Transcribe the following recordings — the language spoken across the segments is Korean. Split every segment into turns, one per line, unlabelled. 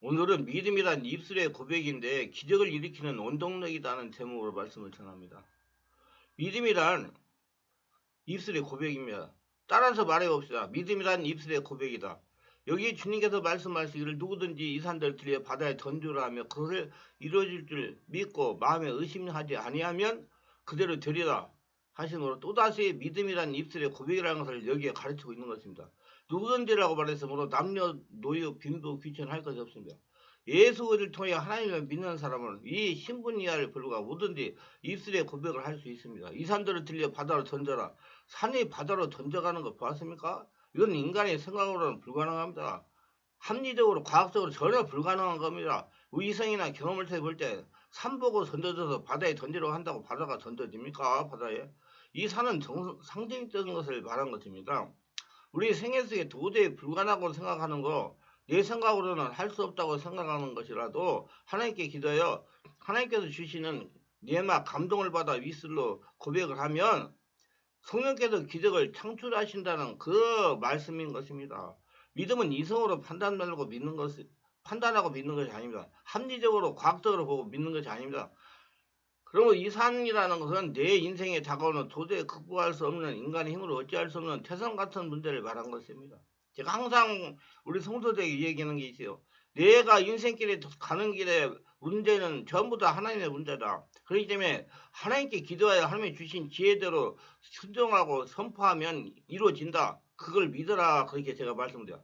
오늘은 믿음이란 입술의 고백인데 기적을 일으키는 원동력이라는 제목으로 말씀을 전합니다. 믿음이란 입술의 고백입니다. 따라서 말해봅시다. 믿음이란 입술의 고백이다. 여기 주님께서 말씀하시기를 누구든지 이 산들을 들여 바다에 던지라 하며 그것을 이루어질 줄 믿고 마음에 의심하지 아니하면 그대로 되리라 하심으로 또다시 믿음이란 입술의 고백이라는 것을 여기에 가르치고 있는 것입니다. 누구든지라고 말했으므로 남녀 노유 빈부 귀천 할 것이 없습니다. 예수를 통해 하나님을 믿는 사람은 이 신분 이하를 불구하고 뭐든지 입술의 고백을 할 수 있습니다. 이 산들을 들려 바다로 던져라. 산이 바다로 던져가는 거 보았습니까? 이건 인간의 생각으로는 불가능합니다. 합리적으로 과학적으로 전혀 불가능한 겁니다. 위성이나 경험을 통해 볼 때 산 보고 던져져서 바다에 던지려고 한다고 바다가 던져집니까? 바다에? 이 산은 상징적인 것을 말한 것입니다. 우리 생애 속에 도저히 불가능하다고 생각하는 거, 내 생각으로는 할 수 없다고 생각하는 것이라도 하나님께 기도하여 하나님께서 주시는 내막 감동을 받아 윗술로 고백을 하면 성령께서 기적을 창출하신다는 그 말씀인 것입니다. 믿음은 이성으로 판단하고 믿는 것이 아닙니다. 합리적으로 과학적으로 보고 믿는 것이 아닙니다. 그리고 이 산이라는 것은 내 인생에 다가오는 도저히 극복할 수 없는 인간의 힘으로 어찌할 수 없는 태산 같은 문제를 말한 것입니다. 제가 항상 우리 성도들에게 얘기하는 게 있어요. 내가 인생길에 가는 길에 문제는 전부 다 하나님의 문제다. 그렇기 때문에 하나님께 기도하여 하나님이 주신 지혜대로 순종하고 선포하면 이루어진다. 그걸 믿어라. 그렇게 제가 말씀드려요.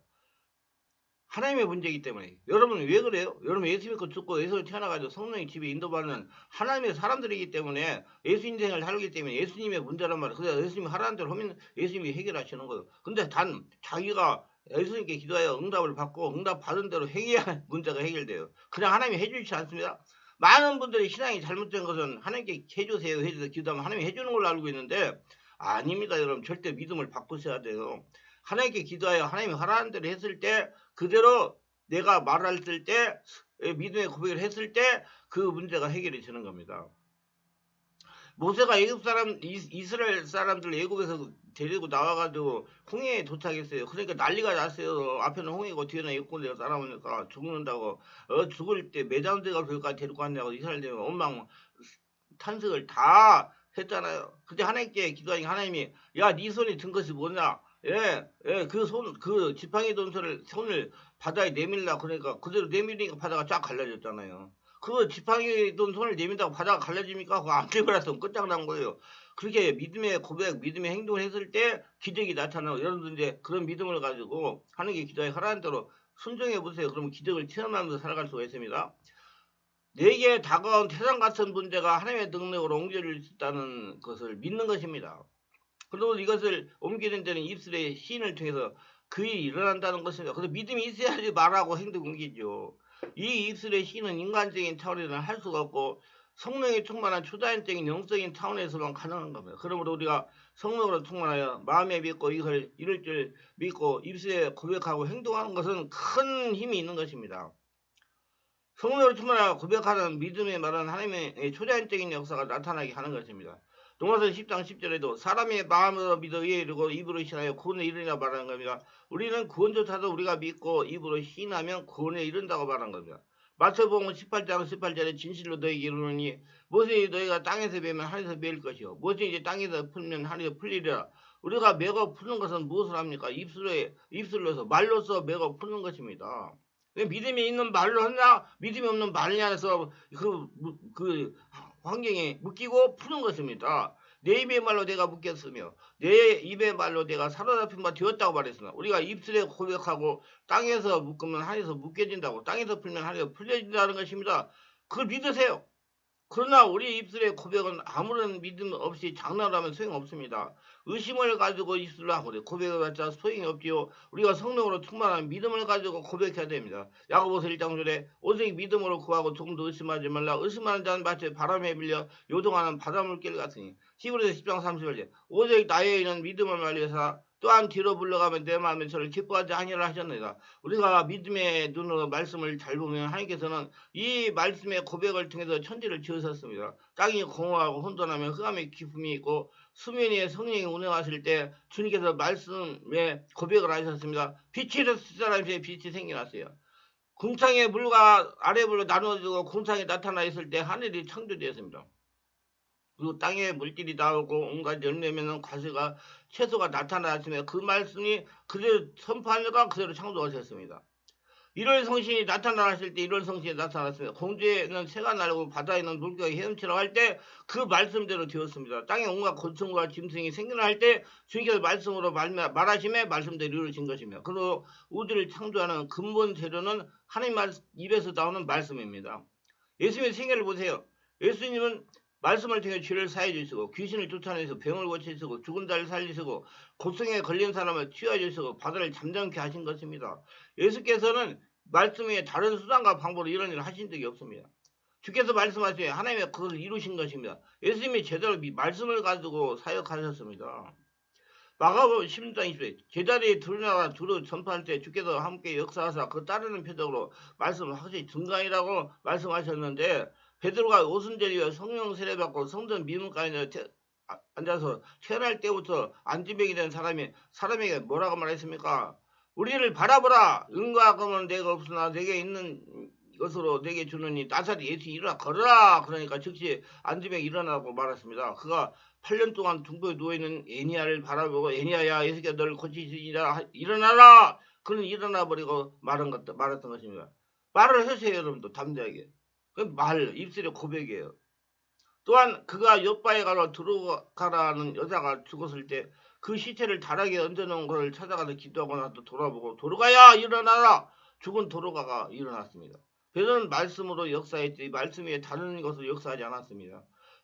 하나님의 문제이기 때문에. 여러분은 왜 그래요? 여러분 예수 믿고 죽고 예수를 태어나가지고 성령의 집에 인도받는 하나님의 사람들이기 때문에 예수 인생을 살기 때문에 예수님의 문제란 말이에요. 그래서 예수님이 하라는 대로 하면 예수님이 해결하시는 거예요. 근데 단 자기가 예수님께 기도하여 응답을 받고 응답 받은 대로 행해야 문제가 해결돼요. 그냥 하나님이 해주지 않습니다. 많은 분들이 신앙이 잘못된 것은 하나님께 해주세요 해주세요 기도하면 하나님이 해주는 걸로 알고 있는데 아닙니다. 여러분 절대 믿음을 바꾸셔야 돼요. 하나님께 기도하여 하나님이 하라는 대로 했을 때 그대로 내가 말할 때 믿음의 고백을 했을 때 그 문제가 해결이 되는 겁니다. 모세가 이스라엘 사람들 애굽에서 데리고 나와가지고 홍해에 도착했어요. 그러니까 난리가 났어요. 앞에는 홍해고 뒤에는 애굽군대가 따라오니까 죽는다고 죽을 때 매장대가 그럴까 데리고 왔냐고 이스라엘들이 원망 탄식을 다 했잖아요. 그때 하나님께 기도하니 하나님이 야 네 손에 든 것이 뭐냐? 그 지팡이 든 손을 바다에 내밀라 그러니까 그대로 내밀니까 바다가 쫙 갈라졌잖아요. 그 지팡이 든 손을 내민다고 바다가 갈라집니까? 그거 안 내밀었으면 끝장난 거예요. 그렇게 믿음의 고백, 믿음의 행동을 했을 때 기적이 나타나고 여러분들 이제 그런 믿음을 가지고 하나님께 기도해 하라는 대로 순종해 보세요. 그러면 기적을 체험하면서 살아갈 수가 있습니다. 내게 다가온 태산 같은 문제가 하나님의 능력으로 옮겨질 수 있다는 것을 믿는 것입니다. 그리고 이것을 옮기는 데는 입술의 시인을 통해서 그 일이 일어난다는 것입니다. 그래서 믿음이 있어야지 말하고 행동 옮기죠. 이 입술의 시인은 인간적인 차원에서는 할 수가 없고 성령이 충만한 초자연적인 영적인 차원에서만 가능한 겁니다. 그러므로 우리가 성령으로 충만하여 마음에 믿고 이것을 이룰 줄 믿고 입술에 고백하고 행동하는 것은 큰 힘이 있는 것입니다. 성령으로 충만하여 고백하는 믿음의 말은 하나님의 초자연적인 역사가 나타나게 하는 것입니다. 로마서 10장 10절에도 사람의 마음으로 믿어 의에 이르고 입으로 시인하여 구원에 이르리라 말하는 겁니다. 우리는 구원조차도 우리가 믿고 입으로 시인하면 구원에 이른다고 말한 겁니다. 마태복음 18장 18절에 진실로 너희에게 이르노니 무엇이 너희가 땅에서 베면 하늘에서 베일 것이요 무엇이 이제 땅에서 풀면 하늘에서 풀리리라. 우리가 매고 푸는 것은 무엇을 합니까? 입술로서 말로서 매고 푸는 것입니다. 믿음이 있는 말로 하냐 믿음이 없는 말이냐 해서 그 환경에 묶이고 푸는 것입니다. 내 입의 말로 내가 묶였으며 내 입의 말로 내가 사로잡힌 바 되었다고 말했으나 우리가 입술에 고백하고 땅에서 묶으면 하늘에서 묶여진다고 땅에서 풀면 하늘에서 풀려진다는 것입니다. 그걸 믿으세요. 그러나 우리 입술의 고백은 아무런 믿음 없이 장난을 하면 소용없습니다. 의심을 가지고 입술로 하고 고백을 갖자 소용이 없지요. 우리가 성령으로 충만한 믿음을 가지고 고백해야 됩니다. 야고보서 1장 9절에 오직 믿음으로 구하고 조금도 의심하지 말라. 의심하는 자는 마치 바람에 밀려 요동하는 바닷물길 같으니. 히브리서 10장 30절에 오직 나에 있는 믿음을 말려서 또한 뒤로 물러가면 내 마음에 저를 기뻐하지 아니하라 하셨느니라. 우리가 믿음의 눈으로 말씀을 잘 보면 하나님께서는 이 말씀의 고백을 통해서 천지를 지으셨습니다. 땅이 공허하고 혼돈하며 흑암의 기품이 있고 수면 위에 성령이 운행하실 때 주님께서 말씀에 고백을 하셨습니다. 빛이 있을 사람이 빛이 생겨났어요. 궁창의 물과 아래 물로 나누어지고 궁창이 나타나 있을 때 하늘이 창조되었습니다. 그리고 땅에 물질이 나오고 온갖 열매맺는 과실과 채소가 나타났으며 그 말씀이 그대로 선포하니까 그대로 창조하셨습니다. 1월 성신이 나타나실 때 1월 성신이 나타났습니다. 공중에는 새가 날고 바다에는 물고기가 헤엄치라고 할 때 그 말씀대로 되었습니다. 땅에 온갖 곤충과 짐승이 생겨날 할 때 주님께서 말씀으로 말하심에 말씀대로 이루어진 것입니다. 그리고 우주를 창조하는 근본 재료는 하나님 입에서 나오는 말씀입니다. 예수님의 생애를 보세요. 예수님은 말씀을 통해 죄를 사해 주시고 귀신을 쫓아내시고 병을 고치시고 죽은 자를 살리시고 고통에 걸린 사람을 치유해 주시고 바다를 잠잠케 하신 것입니다. 예수께서는 말씀 외에 다른 수단과 방법으로 이런 일을 하신 적이 없습니다. 주께서 말씀하시되 하나님의 그것을 이루신 것입니다. 예수님이 제대로 말씀을 가지고 사역하셨습니다. 마가복음 16장 20절 제자들이 드러나가 두루 전파할 때 주께서 함께 역사하사 그 따르는 표적으로 말씀을 확실히 증가이라고 말씀하셨는데 베드로가 오순절이와 성령 세례받고 성전 미문가에 앉아서 태어날 때부터 안지병이 된 사람에게 뭐라고 말했습니까? 우리를 바라보라. 은과 금은 내가 없으나 내게 있는 것으로 내게 주느니 나사렛 예수 일어나 걸어라. 그러니까 즉시 안지병이 일어나고 말했습니다. 그가 8년 동안 둥보에 누워있는 애니야를 바라보고 애니야야 예수께서 너를 고치시리라 일어나라. 그는 일어나버리고 말했던 것입니다. 말을 하세요 여러분도 담대하게. 그 입술의 고백이에요. 또한 그가 옆바에 가서 들어가라는 여자가 죽었을 때 그 시체를 다락에 얹어놓은 것을 찾아가서 기도하고 나서 돌아보고 도로가야 일어나라. 죽은 도로가가 일어났습니다. 베드로는 말씀으로 역사했지 말씀 위에 다른 것을 역사하지 않았습니다.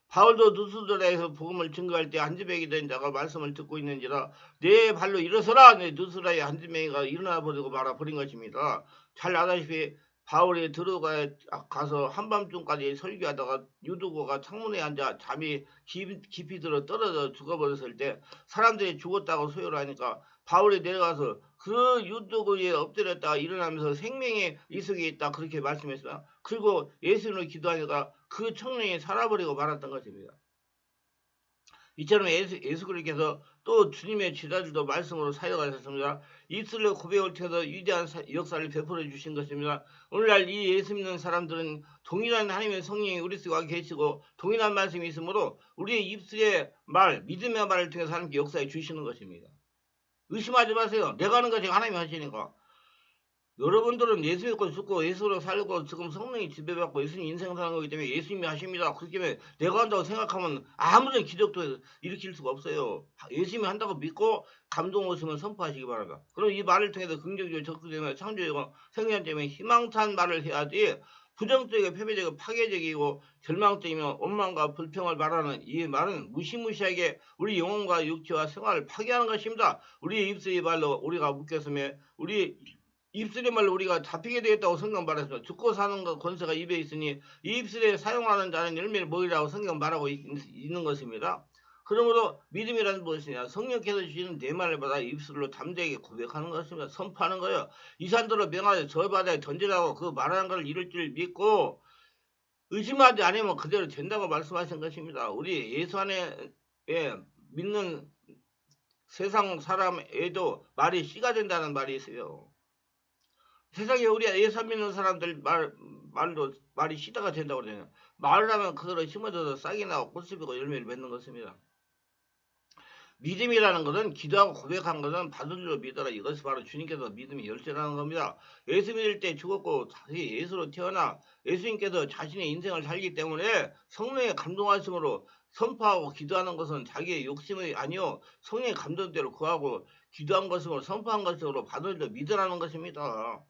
바울도 누스드라에서 복음을 증거할 때 한지병이 된 자가 말씀을 듣고 있는지라 내 발로 일어서라. 내 누스드라의 한지병이가 일어나버리고 말아버린 것입니다. 잘 아다시피 바울이 들어가에 가서 한밤중까지 설교하다가 유두고가 창문에 앉아 잠이 깊이 들어 떨어져 죽어버렸을 때 사람들이 죽었다고 소요를 하니까 바울이 내려가서 그 유두고에 엎드렸다가 일어나면서 생명의 이석에 있다 그렇게 말씀했어요. 그리고 예수님을 기도하니까 그 청년이 살아버리고 말았던 것입니다. 이처럼 예수 그리스도께서 또 주님의 제자들도 말씀으로 사역하셨습니다. 입술로 고백을 통해서 위대한 역사를 베풀어 주신 것입니다. 오늘날 이 예수 믿는 사람들은 동일한 하나님의 성령이 우리 속에 계시고 동일한 말씀이 있으므로 우리의 입술의 말, 믿음의 말을 통해서 하나님께 역사해 주시는 것입니다. 의심하지 마세요. 내가 하는 것이 하나님이 하시니까. 여러분들은 예수 믿고 죽고 예수로 살고 지금 성령이 지배받고 예수님 인생 사는 거기 때문에 예수님이 하십니다. 그렇기 때문에 내가 한다고 생각하면 아무런 기적도 일으킬 수가 없어요. 예수님이 한다고 믿고 감동 오시면 선포하시기 바랍니다. 그럼 이 말을 통해서 긍정적으로 적극되면 창조되고 생명되면 희망찬 말을 해야지 부정적이고 패배적이고 파괴적이고 절망적이며 원망과 불평을 말하는 이 말은 무시무시하게 우리 영혼과 육체와 생활을 파괴하는 것입니다. 우리의 입술의 말로 우리가 묶였으며 우리 입술의 말로 우리가 잡히게 되었다고 성경 말했습니다. 죽고 사는 것 권세가 입에 있으니 이 입술에 사용하는 자는 열매를 먹으리라고 성경 말하고 있는 것입니다. 그러므로 믿음이란 무엇이냐? 성령께서 주시는 내 말을 받아 입술로 담대하게 고백하는 것입니다. 선포하는 거예요. 이 산도로 명하되 저 바다에 던지라고 그 말하는 것을 이룰 줄 믿고 의심하지 않으면 그대로 된다고 말씀하신 것입니다. 우리 예수 안에 믿는 세상 사람에도 말이 씨가 된다는 말이 있어요. 세상에 우리 예수 믿는 사람들 말이 씨다가 된다고 그러잖아요. 말을 하면 그대로 심어져서 싹이 나고 꽃피고 열매를 맺는 것입니다. 믿음이라는 것은 기도하고 고백한 것은 받은 줄로 믿어라. 이것이 바로 주님께서 믿음이 열쇠라는 겁니다. 예수 믿을 때 죽었고 다시 예수로 태어나 예수님께서 자신의 인생을 살기 때문에 성령의 감동하심으로 선포하고 기도하는 것은 자기의 욕심이 아니요 성령의 감동대로 구하고 기도한 것으로 선포한 것으로 받은 줄로 믿으라는 것입니다.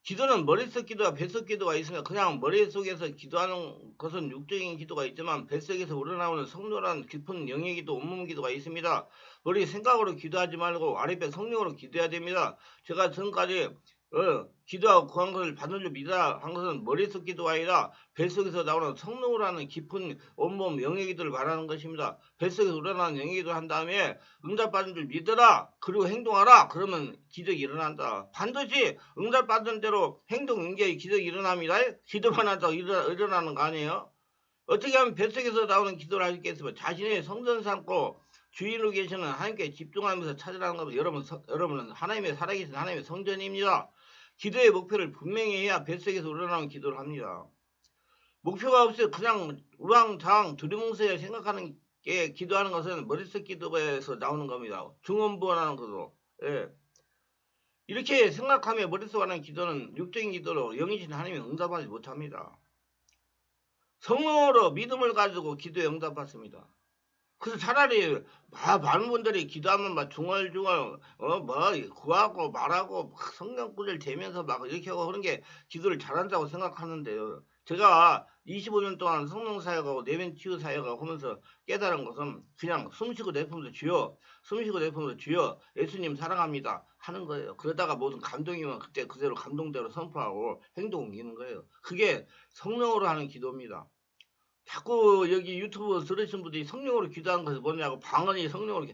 기도는 머릿속 기도와 뱃속 기도가 있으며 그냥 머릿속에서 기도하는 것은 육적인 기도가 있지만 뱃속에서 우러나오는 성도란 깊은 영의 기도, 온몸 기도가 있습니다. 머리 생각으로 기도하지 말고 아랫배 성령으로 기도해야 됩니다. 제가 지금까지 기도하고 구한 것을 받은 줄 믿으라 한 것은 머릿속 기도가 아니라 뱃속에서 나오는 성령으로 하는 깊은 온몸 영의 기도를 말하는 것입니다. 뱃속에서 우러나오는 영의 기도를 한 다음에 응답받은 줄 믿어라. 그리고 행동하라. 그러면 기적이 일어난다. 반드시 응답받은 대로 행동 응계의 기적이 일어납니다. 기도만 한다고 일어나는 거 아니에요. 어떻게 하면 뱃속에서 나오는 기도를 할 수 있겠으면 자신의 성전 삼고 주인으로 계시는 하나님께 집중하면서 찾으라는 겁니다. 여러분은 하나님의 살아계신 하나님의 성전입니다. 기도의 목표를 분명히 해야 뱃속에서 우러나오는 기도를 합니다. 목표가 없이 그냥 우왕좌왕 두리뭉술에 생각하는 게 기도하는 것은 머릿속 기도에서 나오는 겁니다. 중언부언하는 것으로. 예. 이렇게 생각하며 머릿속 하는 기도는 육적인 기도로 영이신 하나님이 응답하지 못합니다. 성령으로 믿음을 가지고 기도에 응답받습니다. 그래서 차라리 많은 분들이 기도하면 막 중얼중얼 구하고 말하고 막 성경구절 대면서 막 이렇게 하고 그런 게 기도를 잘한다고 생각하는데요. 제가 25년 동안 성령 사역하고 내면 치유 사역하고 하면서 깨달은 것은 그냥 숨쉬고 내품으로 주여, 숨쉬고 내품으로 주여, 예수님 사랑합니다 하는 거예요. 그러다가 모든 감동이면 그때 그대로 감동대로 선포하고 행동 옮기는 거예요. 그게 성령으로 하는 기도입니다. 자꾸 여기 유튜브 들으신 분들이 성령으로 기도하는 것이 뭐냐고 방언이 성령으로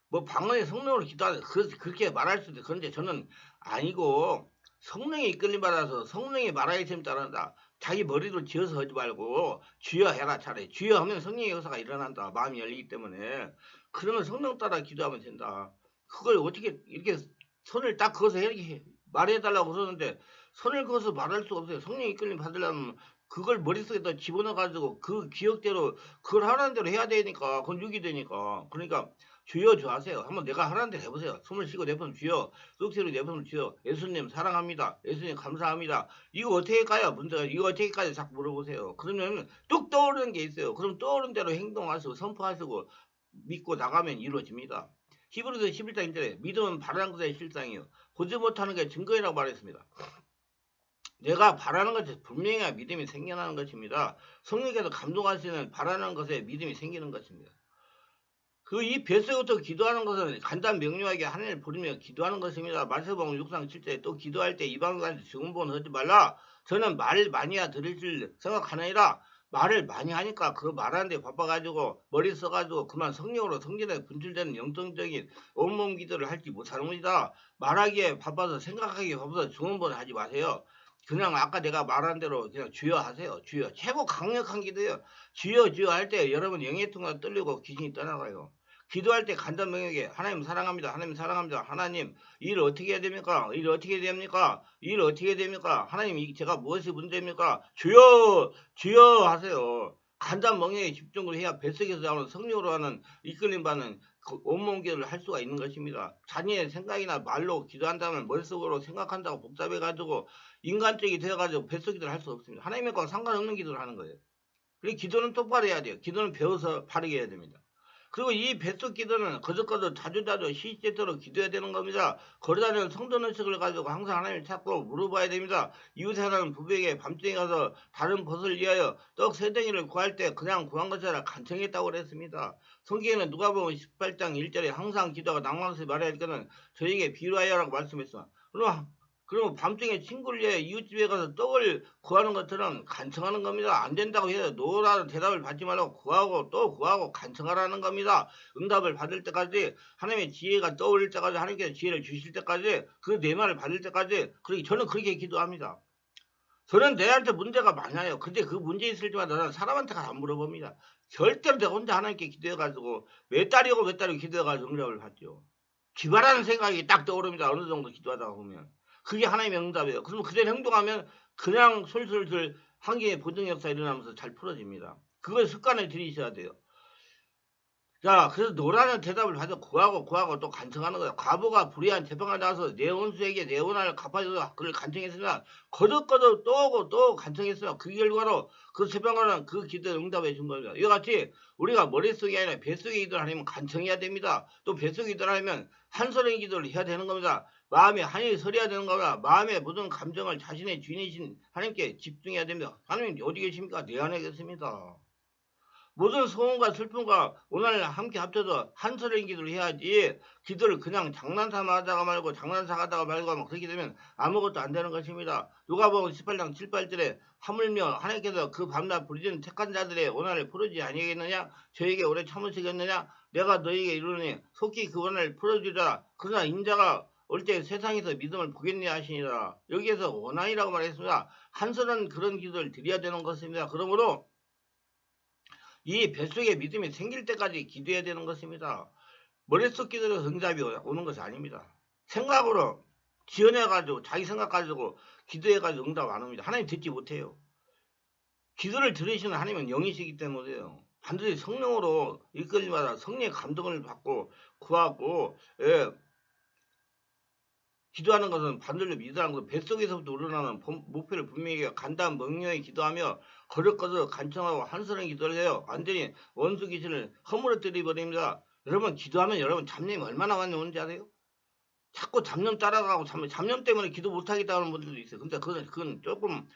뭐 방언이 성령으로 기도하는 그렇게 말할 수도 있는데 그런데 저는 아니고 성령이 이끌림 받아서 성령이 말하기 셈 따른다. 자기 머리로 지어서 하지 말고 주여 해라 차라리. 주여 하면 성령의 역사가 일어난다. 마음이 열리기 때문에 그러면 성령 따라 기도하면 된다. 그걸 어떻게 이렇게 선을 딱 그어서 이렇게 말해달라고 그러는데 선을 그어서 말할 수가 없어요. 성령의 이끌림 받으려면 그걸 머릿속에다 집어넣어가지고 그 기억대로 그걸 하라는 대로 해야 되니까 그건 육이 되니까 그러니까 주여 주하세요. 한번 내가 하라는 대로 해보세요. 숨을 쉬고 내뿜 주여, 쑥시로 내뿜 주여, 예수님 사랑합니다. 예수님 감사합니다. 이거 어떻게 가요? 문제가 이거 어떻게 가요? 자꾸 물어보세요. 그러면 뚝 떠오르는 게 있어요. 그럼 떠오른 대로 행동하시고 선포하시고 믿고 나가면 이루어집니다. 히브리서 11장 1절에 믿음은 바라는 것의 실상이요 보지 못하는 게 증거이라고 말했습니다. 내가 바라는 것이 분명해야 믿음이 생겨나는 것입니다. 성령께서 감동하시는 바라는 것에 믿음이 생기는 것입니다. 그 이 뱃속부터 기도하는 것은 간단 명료하게 하나님을 부르며 기도하는 것입니다. 마태복음 6장 7절에 또 기도할 때 이방인한테 증언본 하지 말라. 저는 말을 많이 들을 줄 생각하느니라. 말을 많이 하니까 그 말하는데 바빠가지고 머리 써가지고 그만 성령으로 성전에 분출되는 영성적인 온몸 기도를 할지 못하는겁니다. 말하기에 바빠서 생각하기에 바빠서 증언본 하지 마세요. 그냥 아까 내가 말한 대로 그냥 주여 하세요. 주여. 최고 강력한 기도예요. 주여 주여 할 때 여러분 영의 통로 떨리고 귀신이 떠나가요. 기도할 때 간단 명확하게 하나님 사랑합니다. 하나님 사랑합니다. 하나님 일 어떻게 해야 됩니까? 일 어떻게 됩니까? 일 어떻게 됩니까? 하나님 제가 무엇이 문제입니까? 주여 주여 하세요. 간단 명확하게 집중을 해야 뱃속에서 나오는 성령으로 하는 이끌림 받는 그 온몸 기도를 할 수가 있는 것입니다. 자녀의 생각이나 말로 기도한다면 머릿속으로 생각한다고 복잡해가지고 인간적이 되어가지고 뱃속 기도를 할 수 없습니다. 하나님과 상관없는 기도를 하는 거예요. 그리고 기도는 똑바로 해야 돼요. 기도는 배워서 바르게 해야 됩니다. 그리고 이 뱃속 기도는 거듭거듭 자주자주 시시때때로 기도해야 되는 겁니다. 거르다는 성전 의식을 가지고 항상 하나님을 찾고 물어봐야 됩니다. 이웃에 사는 부부에게 밤중에 가서 다른 벗을 위하여 떡 3덩이를 구할 때 그냥 구한 것이 아니라 간청했다고 그랬습니다. 성경에는 누가복음 18장 1절에 항상 기도하고 낭만없이 말해야 할 것은 저에게 비유하여라고 말씀했습니다. 그러면 밤중에 친구를 위해 이웃집에 가서 떡을 구하는 것처럼 간청하는 겁니다. 안 된다고 해서 노라는 대답을 받지 말고 구하고 또 구하고 간청하라는 겁니다. 응답을 받을 때까지 하나님의 지혜가 떠올릴 때까지 하나님께서 지혜를 주실 때까지 그 내 말을 받을 때까지 저는 그렇게 기도합니다. 저는 내한테 문제가 많아요. 근데 그 문제 있을 때마다 나는 사람한테 안 물어봅니다. 절대로 내가 혼자 하나님께 기도해가지고 몇 달이고 기도해가지고 응답을 받죠. 기발하는 생각이 딱 떠오릅니다. 어느 정도 기도하다가 보면. 그게 하나님의 응답이에요. 그러면 그대로 행동하면 그냥 솔솔솔 한계의 보증 역사 일어나면서 잘 풀어집니다. 그걸 습관에 들이셔야 돼요. 자, 그래서 노라는 대답을 받아 구하고 또 간청하는 거예요. 과부가 불의한 재판을 나와서 내 원수에게 내 원한을 갚아줘서 그를 간청했으나 거듭거듭 또 오고 또 간청했어요. 그 결과로 그 재판관은 그 기도에 응답해 준 겁니다. 이와 같이 우리가 머릿속이 아니라 뱃속에 기도를 하려면 간청해야 됩니다. 또 뱃속에 기도를 하려면 한서른 기도를 해야 되는 겁니다. 마음에 한이 서려야 되는 겁니다. 마음의 모든 감정을 자신의 주인이신 하나님께 집중해야 됩니다. 하나님 어디 계십니까? 내 안에 계십니다. 모든 소원과 슬픔과 오늘 함께 합쳐서 한서른 기도를 해야지 기도를 그냥 장난삼아 하다가 말고 장난사 하다가 말고 하면 그렇게 되면 아무것도 안 되는 것입니다. 누가복음 18장 7, 8절에 하물며 하나님께서 그 밤낮 부르짖는 택한 자들의 원한을 풀어주지 아니하겠느냐 저에게 오래 참으시겠느냐 내가 너에게 이르노니 속히 그 원한을 풀어주리라 그러나 인자가 올 때 세상에서 믿음을 보겠네 하시니라. 여기에서 원한이라고 말했습니다. 한서른 그런 기도를 드려야 되는 것입니다. 그러므로 이 뱃속에 믿음이 생길 때까지 기도해야 되는 것입니다. 머릿속 기도로 응답이 오는 것이 아닙니다. 생각으로 지어내가지고 자기 생각 가지고 기도해가지고 응답 안 합니다. 하나님 듣지 못해요. 기도를 들으시는 하나님은 영이시기 때문에요. 반드시 성령으로 이끌림마다 성령의 감동을 받고 구하고 기도하는 것은 반들로 믿으라는 것은 뱃속에서부터 우러나는 목표를 분명히 간단 명료히 기도하며 거듭거듭 간청하고 한스러운 기도를 해요. 완전히 원수 귀신을 허물어뜨려 버립니다. 여러분 기도하면 여러분 잡념이 얼마나 많이 오는지 아세요? 자꾸 잡념 따라가고 잡념 때문에 기도 못하겠다 하는 분들도 있어요. 근데 그건 조금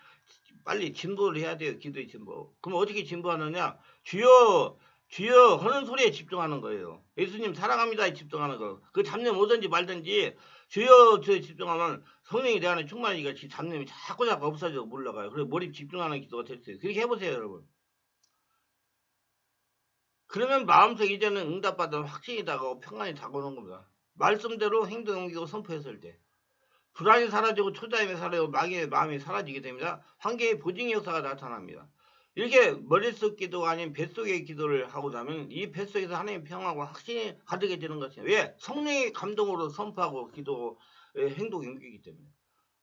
빨리 진보를 해야 돼요. 기도의 진보. 그럼 어떻게 진보하느냐? 주여 주여 하는 소리에 집중하는 거예요. 예수님 사랑합니다에 집중하는 거. 그 잡념 오든지 말든지 주여 주에 집중하면 성령이 내 안에 충만하니까 잡념이 자꾸 없어져 물러가요. 그래서 몰입 집중하는 기도가 됐어요. 그렇게 해보세요, 여러분. 그러면 마음속 이제는 응답받은 확신이 다가오고 평안이 다가오는 겁니다. 말씀대로 행동 옮기고 선포했을 때 불안이 사라지고 초자임이 사라지고 마귀의 마음이 사라지게 됩니다. 환경의 보증의 역사가 나타납니다. 이렇게 머릿속 기도가 아닌 뱃속의 기도를 하고 나면 이 뱃속에서 하나님의 평화와 확신이 가득해 지는 것이에요. 왜? 성령의 감동으로 선포하고 기도 행동이 옮기기 때문에.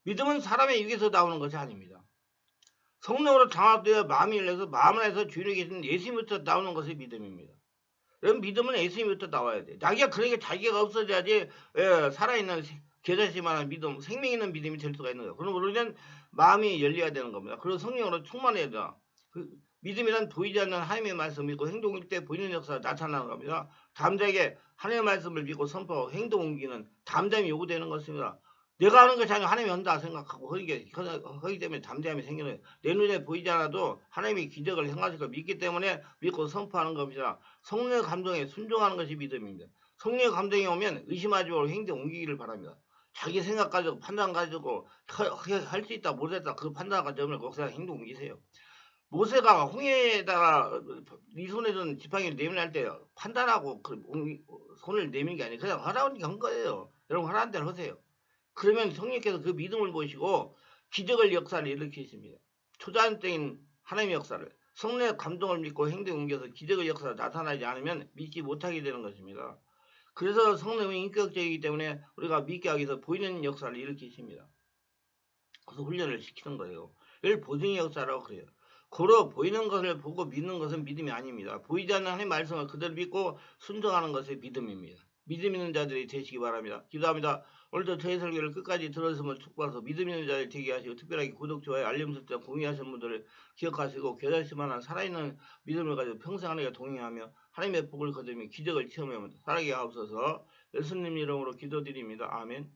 믿음은 사람의 육에서 나오는 것이 아닙니다. 성령으로 장악되어 마음이 열려서 마음 안에서 주인이 계신 예수님부터 나오는 것이 믿음입니다. 여러분 믿음은 예수님부터 나와야 돼. 자기가 그러니까 자기가 없어져야지 살아있는 계자시만한 믿음, 생명 있는 믿음이 될 수가 있는 거예요. 그럼 우리는 마음이 열려야 되는 겁니다. 그리고 성령으로 충만해야 돼요. 믿음이란 보이지 않는 하나님의 말씀을 믿고 행동일 때 보이는 역사가 나타나는 겁니다. 담대하게 하나님의 말씀을 믿고 선포하고 행동 옮기는 담대함이 요구되는 것입니다. 내가 하는 것이 아니라 하나님이 한다 생각하고 하기 때문에 담대함이 생기는 거예요. 내 눈에 보이지 않아도 하나님이 기적을 행하실 걸 믿기 때문에 믿고 선포하는 겁니다. 성령의 감동에 순종하는 것이 믿음입니다. 성령의 감동이 오면 의심하지 말고 행동 옮기기를 바랍니다. 자기 생각 가지고 판단 가지고 할 수 있다 못했다 그 판단 가지고 거기서 행동 옮기세요. 모세가 홍해에다가 네 손에 든 지팡이를 내밀할 때 판단하고 손을 내민 게 아니에요. 그냥 하라고 한 거예요. 여러분 하라는 대로 하세요. 그러면 성령께서 그 믿음을 보시고 기적을 역사를 일으키십니다. 초자연적인 하나님의 역사를 성령의 감동을 믿고 행동에 옮겨서 기적의 역사가 나타나지 않으면 믿지 못하게 되는 것입니다. 그래서 성령이 인격적이기 때문에 우리가 믿게 하기 위해서 보이는 역사를 일으키십니다. 그래서 훈련을 시키는 거예요. 이걸 보증의 역사라고 그래요. 고로 보이는 것을 보고 믿는 것은 믿음이 아닙니다. 보이지 않는 하나님의 말씀을 그대로 믿고 순종하는 것이 믿음입니다. 믿음 있는 자들이 되시기 바랍니다. 기도합니다. 오늘도 저희 설교를 끝까지 들었음을 축복해서 믿음 있는 자들이 되게 하시고 특별하게 구독, 좋아요, 알림 설정, 공유하시는 분들을 기억하시고 겨자씨만한 살아있는 믿음을 가지고 평생 하나님과 동행하며 하나님의 복을 거두며 기적을 체험하며 살아가게 하옵소서. 예수님 이름으로 기도드립니다. 아멘.